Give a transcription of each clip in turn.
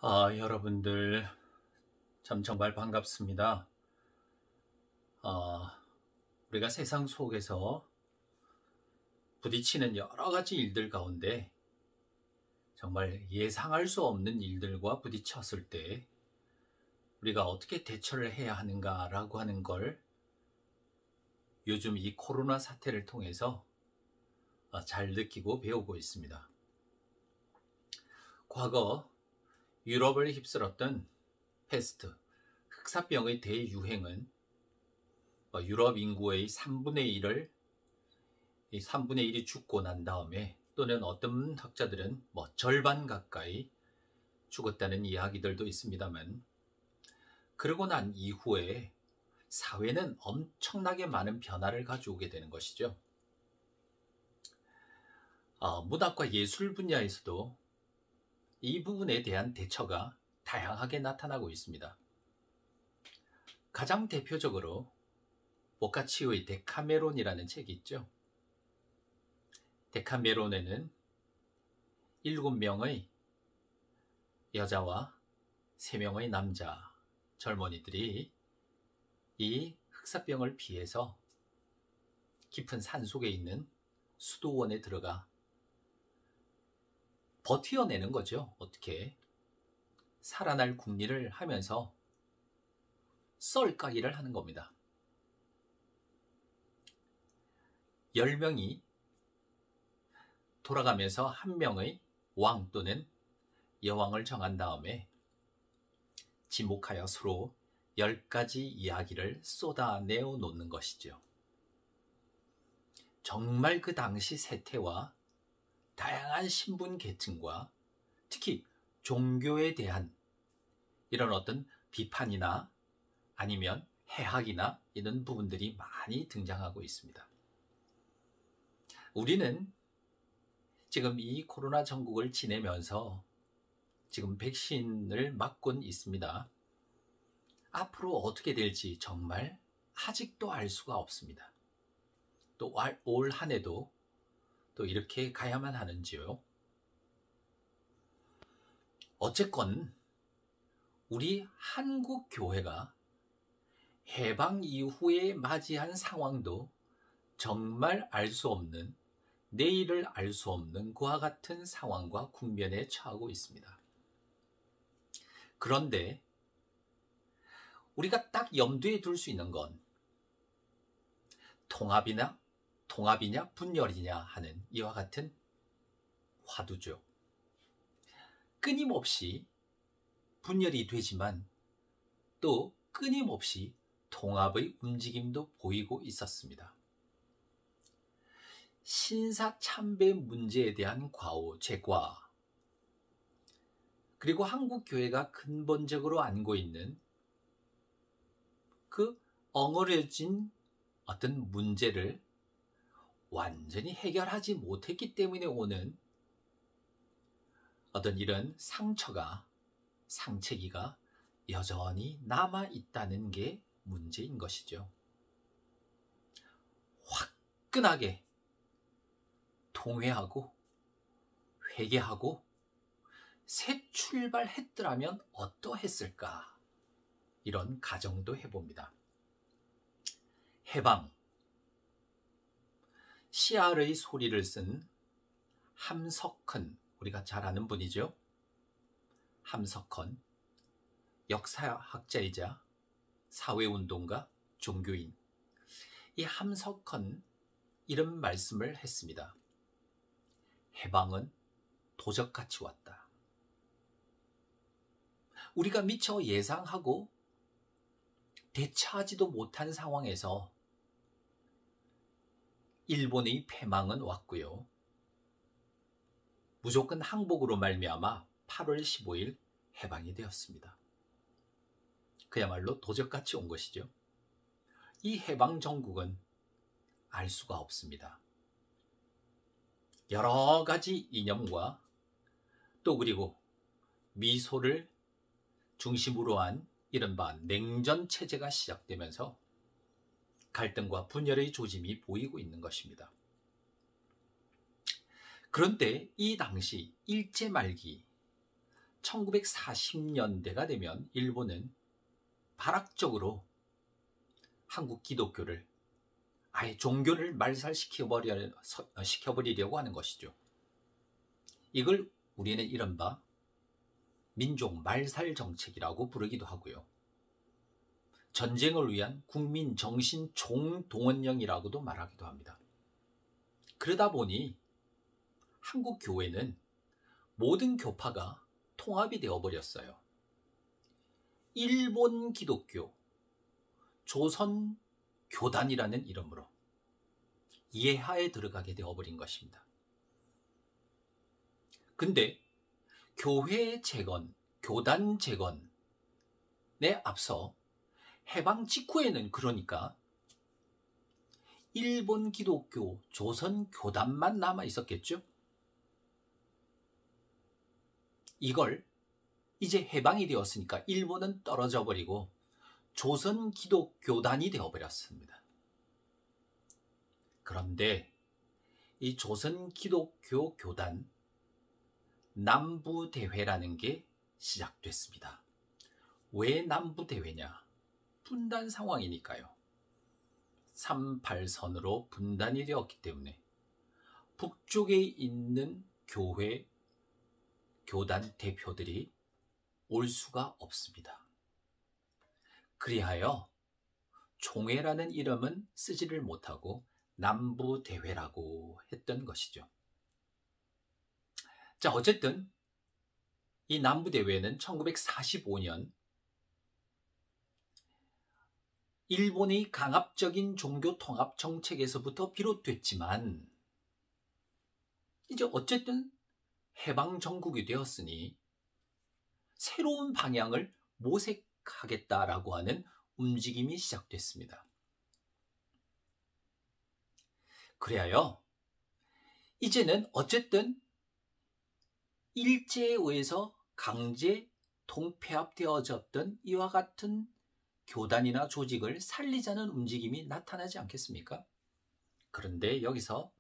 여러분들 참 정말 반갑습니다. 우리가 세상 속에서 부딪히는 여러 가지 일들 가운데 정말 예상할 수 없는 일들과 부딪혔을 때 우리가 어떻게 대처를 해야 하는가라고 하는 걸 요즘 이 코로나 사태를 통해서 잘 느끼고 배우고 있습니다. 과거 유럽을 휩쓸었던 패스트, 흑사병의 대유행은 유럽 인구의 3분의 1이 죽고 난 다음에, 또는 어떤 학자들은 절반 가까이 죽었다는 이야기들도 있습니다만, 그러고 난 이후에 사회는 엄청나게 많은 변화를 가져오게 되는 것이죠. 문학과 예술 분야에서도 이 부분에 대한 대처가 다양하게 나타나고 있습니다. 가장 대표적으로 보카치오의 데카메론이라는 책이 있죠. 데카메론에는 7명의 여자와 3명의 남자 젊은이들이 이 흑사병을 피해서 깊은 산속에 있는 수도원에 들어가 버텨내는 거죠. 어떻게 살아날 궁리를 하면서 썰까기를 하는 겁니다. 10명이 돌아가면서 1명의 왕 또는 여왕을 정한 다음에 지목하여 서로 10가지 이야기를 쏟아내어 놓는 것이죠. 정말 그 당시 세태와 다양한 신분 계층과 특히 종교에 대한 이런 어떤 비판이나 아니면 해학이나 이런 부분들이 많이 등장하고 있습니다. 우리는 지금 이 코로나 전국을 지내면서 지금 백신을 맞곤 있습니다. 앞으로 어떻게 될지 정말 아직도 알 수가 없습니다. 또 올 한 해도 또 이렇게 가야만 하는지요. 어쨌건 우리 한국 교회가 해방 이후에 맞이한 상황도 정말 알 수 없는, 내일을 알 수 없는 그와 같은 상황과 국면에 처하고 있습니다. 그런데 우리가 딱 염두에 둘 수 있는 건 통합이냐 분열이냐 하는 이와 같은 화두죠. 끊임없이 분열이 되지만 또 끊임없이 통합의 움직임도 보이고 있었습니다. 신사참배 문제에 대한 과오, 제과, 그리고 한국 교회가 근본적으로 안고 있는 그 엉어려진 어떤 문제를 완전히 해결하지 못했기 때문에 오는 어떤 이런 상처기가 여전히 남아있다는 게 문제인 것이죠. 화끈하게 통회하고 회개하고 새 출발했더라면 어떠했을까, 이런 가정도 해봅니다. 해방, 씨알의 소리를 쓴 함석헌, 우리가 잘 아는 분이죠. 함석헌, 역사학자이자 사회운동가, 종교인. 이 함석헌 이런 말씀을 했습니다. 해방은 도적같이 왔다. 우리가 미처 예상하고 대처하지도 못한 상황에서 일본의 패망은 왔고요. 무조건 항복으로 말미암아 8월 15일 해방이 되었습니다. 그야말로 도적같이 온 것이죠. 이 해방 정국은 알 수가 없습니다. 여러 가지 이념과 또 그리고 미소를 중심으로 한 이른바 냉전 체제가 시작되면서 갈등과 분열의 조짐이 보이고 있는 것입니다. 그런데 이 당시 일제 말기 1940년대가 되면 일본은 발악적으로 한국 기독교를 아예 종교를 말살시켜버리려고 하는 것이죠. 이걸 우리는 이른바 민족 말살 정책이라고 부르기도 하고요. 전쟁을 위한 국민 정신 총동원령이라고도 말하기도 합니다. 그러다 보니 한국 교회는 모든 교파가 통합이 되어버렸어요. 일본 기독교, 조선 교단이라는 이름으로 예하에 들어가게 되어버린 것입니다. 근데 교회 재건, 교단 재건에 앞서 해방 직후에는 그러니까 일본 기독교, 조선 교단만 남아 있었겠죠? 이걸 이제 해방이 되었으니까 일본은 떨어져 버리고 조선 기독교단이 되어버렸습니다. 그런데 이 조선 기독교 교단 남부대회라는 게 시작됐습니다. 왜 남부대회냐? 분단 상황이니까요. 38선으로 분단이 되었기 때문에 북쪽에 있는 교회, 교단 대표들이 올 수가 없습니다. 그리하여 총회라는 이름은 쓰지를 못하고 남부대회라고 했던 것이죠. 자, 어쨌든 이 남부대회는 1945년 일본의 강압적인 종교 통합 정책에서부터 비롯됐지만 이제 어쨌든 해방 정국이 되었으니 새로운 방향을 모색하겠다라고 하는 움직임이 시작됐습니다. 그래야 이제는 어쨌든 일제에 의해서 강제 통폐합되어졌던 이와 같은 교단이나 조직을 살리자는 움직임이 나타나지 않겠습니까? 그런데 여기서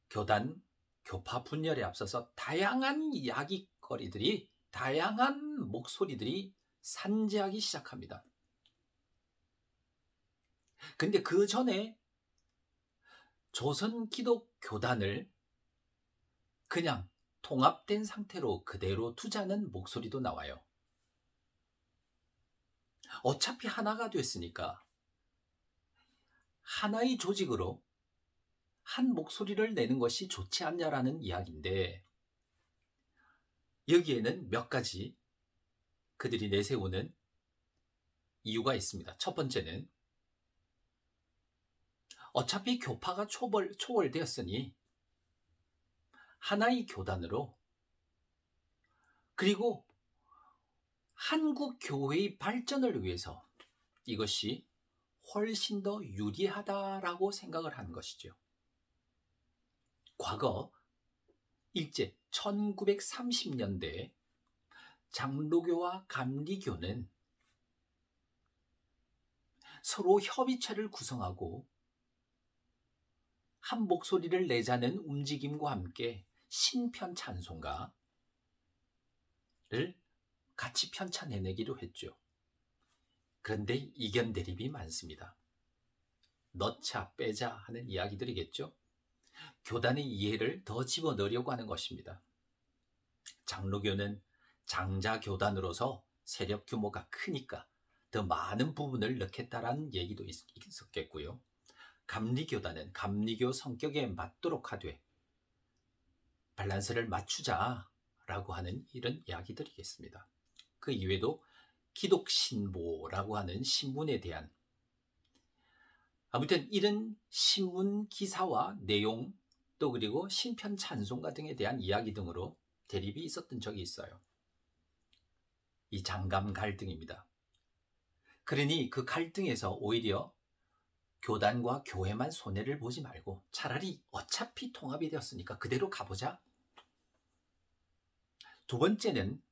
교단, 교파 분열에 앞서서 다양한 이야기거리들이, 다양한 목소리들이 산재하기 시작합니다. 근데 그 전에 조선 기독교단을 그냥 통합된 상태로 그대로 두자는 목소리도 나와요. 어차피 하나가 됐으니까 하나의 조직으로 한 목소리를 내는 것이 좋지 않냐라는 이야기인데, 여기에는 몇 가지 그들이 내세우는 이유가 있습니다. 첫 번째는 어차피 교파가 초월되었으니 하나의 교단으로, 그리고 한국 교회의 발전을 위해서 이것이 훨씬 더 유리하다라고 생각을 하는 것이죠. 과거 일제 1930년대 장로교와 감리교는 서로 협의체를 구성하고 한 목소리를 내자는 움직임과 함께 신편 찬송가를 같이 편찬해내기로 했죠. 그런데 이견 대립이 많습니다. 넣자 빼자 하는 이야기들이겠죠. 교단의 이해를 더 집어넣으려고 하는 것입니다. 장로교는 장자교단으로서 세력 규모가 크니까 더 많은 부분을 넣겠다라는 얘기도 있었겠고요. 감리교단은 감리교 성격에 맞도록 하되 밸런스를 맞추자라고 하는 이런 이야기들이겠습니다. 그 이외에도 기독신보라고 하는 신문에 대한, 아무튼 이런 신문 기사와 내용, 또 그리고 신편 찬송가 등에 대한 이야기 등으로 대립이 있었던 적이 있어요. 이 장감 갈등입니다. 그러니 그 갈등에서 오히려 교단과 교회만 손해를 보지 말고 차라리 어차피 통합이 되었으니까 그대로 가보자. 두 번째는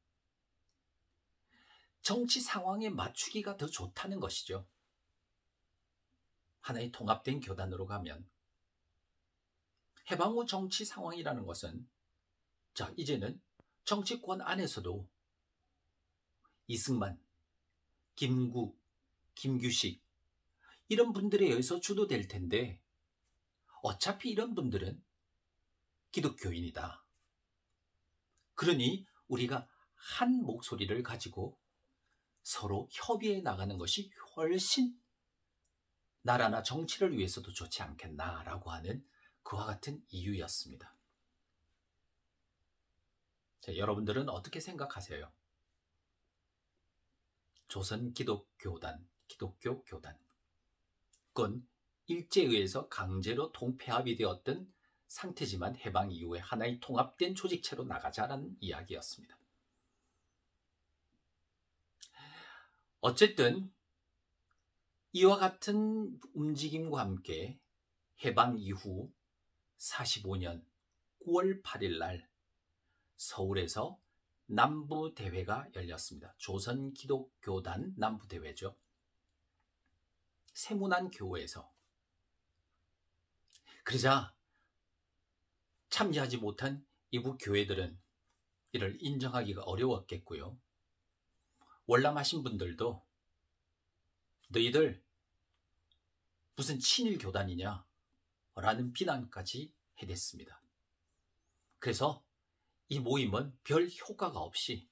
정치 상황에 맞추기가 더 좋다는 것이죠. 하나의 통합된 교단으로 가면 해방 후 정치 상황이라는 것은, 자, 이제는 정치권 안에서도 이승만, 김구, 김규식 이런 분들에 의해서 주도될 텐데 어차피 이런 분들은 기독교인이다. 그러니 우리가 한 목소리를 가지고 서로 협의해 나가는 것이 훨씬 나라나 정치를 위해서도 좋지 않겠나라고 하는 그와 같은 이유였습니다. 자, 여러분들은 어떻게 생각하세요? 조선 기독교단, 기독교 교단. 그건 일제에 의해서 강제로 통폐합이 되었던 상태지만 해방 이후에 하나의 통합된 조직체로 나가자라는 이야기였습니다. 어쨌든 이와 같은 움직임과 함께 해방 이후 45년 9월 8일 날 서울에서 남부대회가 열렸습니다. 조선기독교단 남부대회죠. 세문안 교회에서. 그러자 참여하지 못한 이부 교회들은 이를 인정하기가 어려웠겠고요. 월남하신 분들도 너희들 무슨 친일 교단이냐 라는 비난까지 해댔습니다. 그래서 이 모임은 별 효과가 없이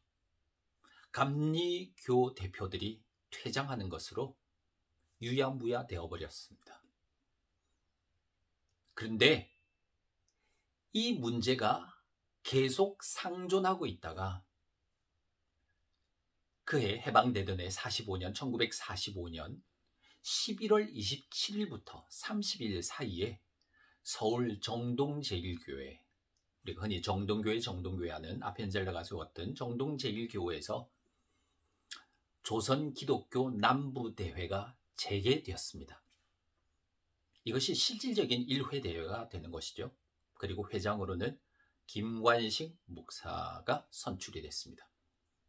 감리교 대표들이 퇴장하는 것으로 유야무야 되어버렸습니다. 그런데 이 문제가 계속 상존하고 있다가 그해 해방되던 해 1945년 11월 27일부터 30일 사이에 서울 정동제일교회, 우리가 흔히 정동교회 하는 아펜젤러가 세웠던 정동제일교회에서 조선기독교 남부대회가 재개되었습니다. 이것이 실질적인 1회 대회가 되는 것이죠. 그리고 회장으로는 김관식 목사가 선출이 됐습니다.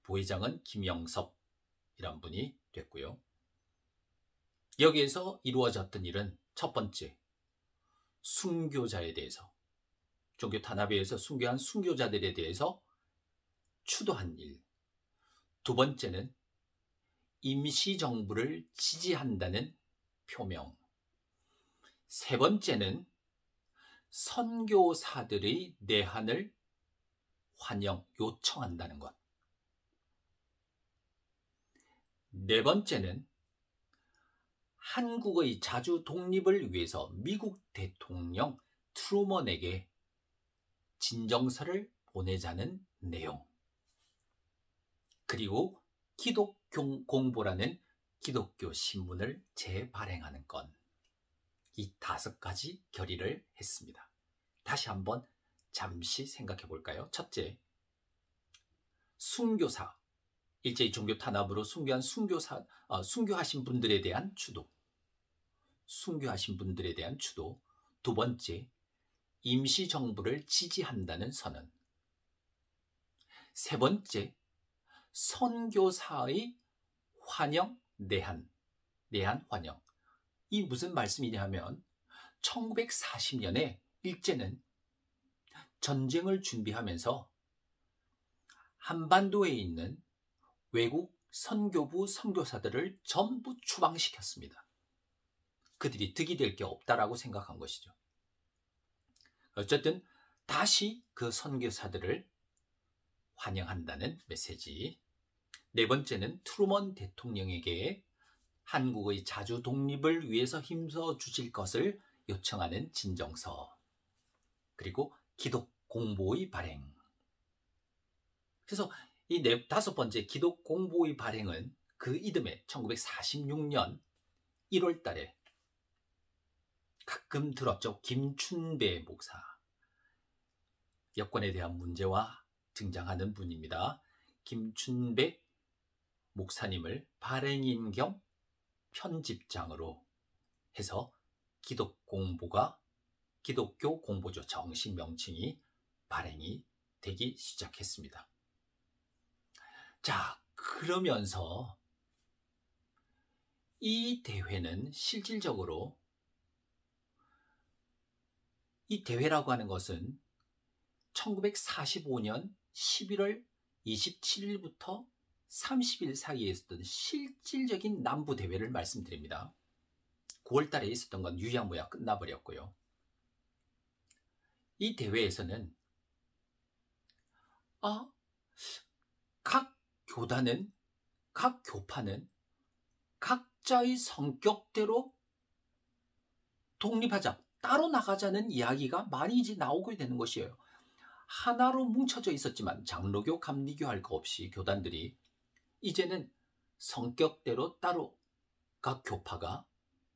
부회장은 김영섭이란 분이 됐고요. 여기에서 이루어졌던 일은 첫 번째, 순교자에 대해서, 종교 탄압에 의해서 순교한 순교자들에 대해서 추도한 일. 두 번째는 임시정부를 지지한다는 표명. 세 번째는 선교사들의 내한을 요청한다는 것. 네 번째는 한국의 자주 독립을 위해서 미국 대통령 트루먼에게 진정서를 보내자는 내용. 그리고 기독공보라는 기독교 신문을 재발행하는 건. 이 5가지 결의를 했습니다. 다시 한번 잠시 생각해 볼까요? 첫째, 순교사, 일제히 종교 탄압으로 순교한 순교하신 분들에 대한 추도. 순교하신 분들에 대한 추도. 두 번째, 임시정부를 지지한다는 선언. 세 번째, 선교사의 환영, 내한 환영. 이 무슨 말씀이냐 하면 1940년에 일제는 전쟁을 준비하면서 한반도에 있는 외국 선교부 선교사들을 전부 추방시켰습니다. 그들이 득이 될 게 없다라고 생각한 것이죠. 어쨌든 다시 그 선교사들을 환영한다는 메시지. 네 번째는 트루먼 대통령에게 한국의 자주 독립을 위해서 힘써 주실 것을 요청하는 진정서. 그리고 기독 공보의 발행. 그래서 이 5번째 기독 공보의 발행은 그 이듬해 1946년 1월 달에 가끔 들었죠. 김춘배 목사. 여권에 대한 문제와 등장하는 분입니다. 김춘배 목사님을 발행인 겸 편집장으로 해서 기독교 공보죠. 정식 명칭이 발행이 되기 시작했습니다. 자, 그러면서 이 대회는 실질적으로 이 대회라고 하는 것은 1945년 11월 27일부터 30일 사이에 있었던 실질적인 남부대회를 말씀드립니다. 9월 달에 있었던 건 유야무야 끝나버렸고요. 이 대회에서는 각 교단은, 각 교파는 각자의 성격대로 독립하자, 따로 나가자는 이야기가 많이 이제 나오게 되는 것이에요. 하나로 뭉쳐져 있었지만 장로교, 감리교 할 거 없이 교단들이 이제는 성격대로 따로 각 교파가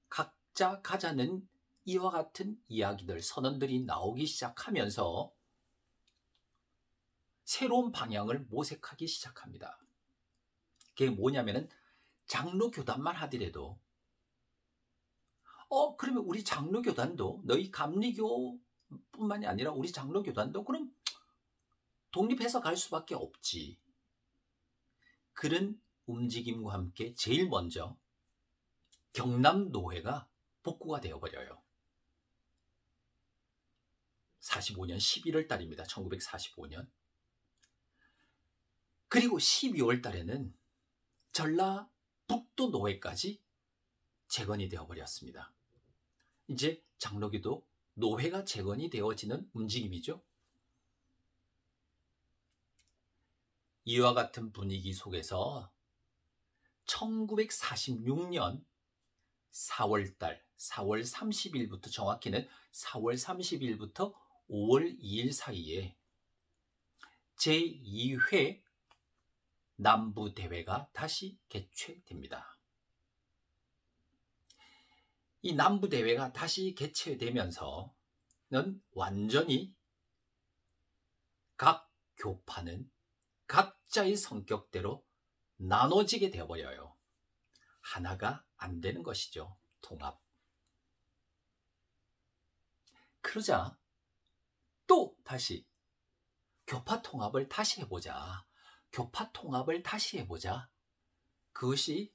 각자 가자는 이와 같은 이야기들, 선언들이 나오기 시작하면서 새로운 방향을 모색하기 시작합니다. 그게 뭐냐면은 장로교단만 하더라도 그러면 우리 장로교단도, 너희 감리교뿐만이 아니라 우리 장로교단도 그럼 독립해서 갈 수밖에 없지. 그런 움직임과 함께 제일 먼저 경남노회가 복구가 되어버려요. 45년 11월 달입니다. 1945년. 그리고 12월 달에는 전라북도 노회까지 재건이 되어버렸습니다. 이제 장로교도 노회가 재건이 되어지는 움직임이죠. 이와 같은 분위기 속에서 1946년 4월 30일부터, 정확히는 4월 30일부터 5월 2일 사이에 제2회 남부대회가 다시 개최됩니다. 이 남부대회가 다시 개최되면서는 완전히 각 교파는 각자의 성격대로 나눠지게 되어버려요. 하나가 안 되는 것이죠. 통합. 그러자 또 다시 교파 통합을 다시 해보자. 교파 통합을 다시 해보자. 그것이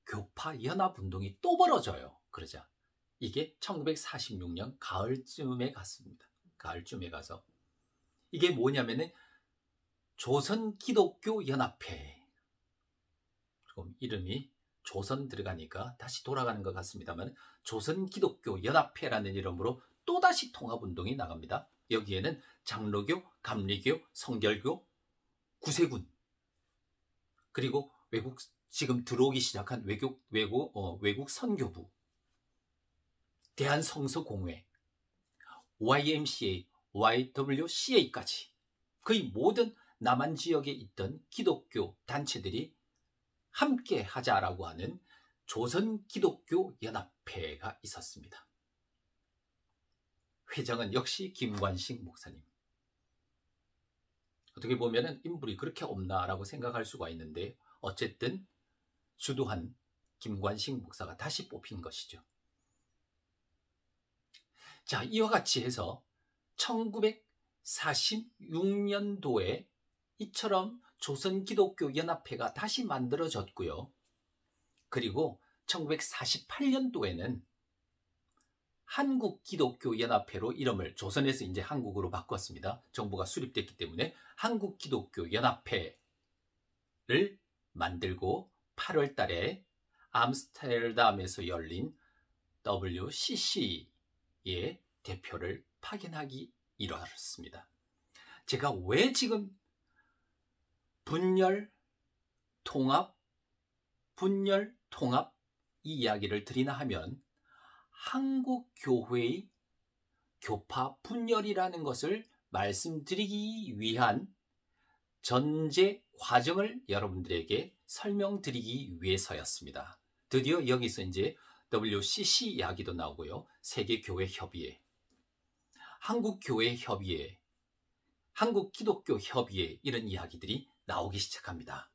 교파 연합운동이 또 벌어져요. 그러자 이게 1946년 가을쯤에 갔습니다. 가을쯤에 가서 이게 뭐냐면은 조선기독교연합회. 조금 이름이 조선 들어가니까 다시 돌아가는 것 같습니다만 조선기독교연합회라는 이름으로 또다시 통합운동이 나갑니다. 여기에는 장로교, 감리교, 성결교, 구세군, 그리고 외국 지금 들어오기 시작한 외국 선교부, 대한성서공회, YMCA, YWCA까지 거의 모든 남한 지역에 있던 기독교 단체들이 함께 하자라고 하는 조선기독교연합회가 있었습니다. 회장은 역시 김관식 목사님. 어떻게 보면 인물이 그렇게 없나라고 생각할 수가 있는데 어쨌든 주도한 김관식 목사가 다시 뽑힌 것이죠. 자, 이와 같이 해서 1946년도에 이처럼 조선기독교연합회가 다시 만들어졌고요. 그리고 1948년도에는 한국기독교연합회로 이름을 조선에서 이제 한국으로 바꿨습니다. 정부가 수립됐기 때문에 한국기독교연합회를 만들고 8월 달에 암스테르담에서 열린 WCC의 대표를 파견하기 이뤘습니다. 제가 왜 지금 분열, 통합 이 이야기를 드리나 하면 한국교회의 교파 분열이라는 것을 말씀드리기 위한 전제 과정을 여러분들에게 설명드리기 위해서였습니다. 드디어 여기서 이제 WCC 이야기도 나오고요. 세계교회협의회, 한국교회협의회, 한국기독교협의회 이런 이야기들이 나오기 시작합니다.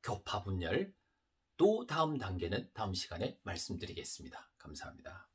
교파 분열, 또 다음 단계는 다음 시간에 말씀드리겠습니다. 감사합니다.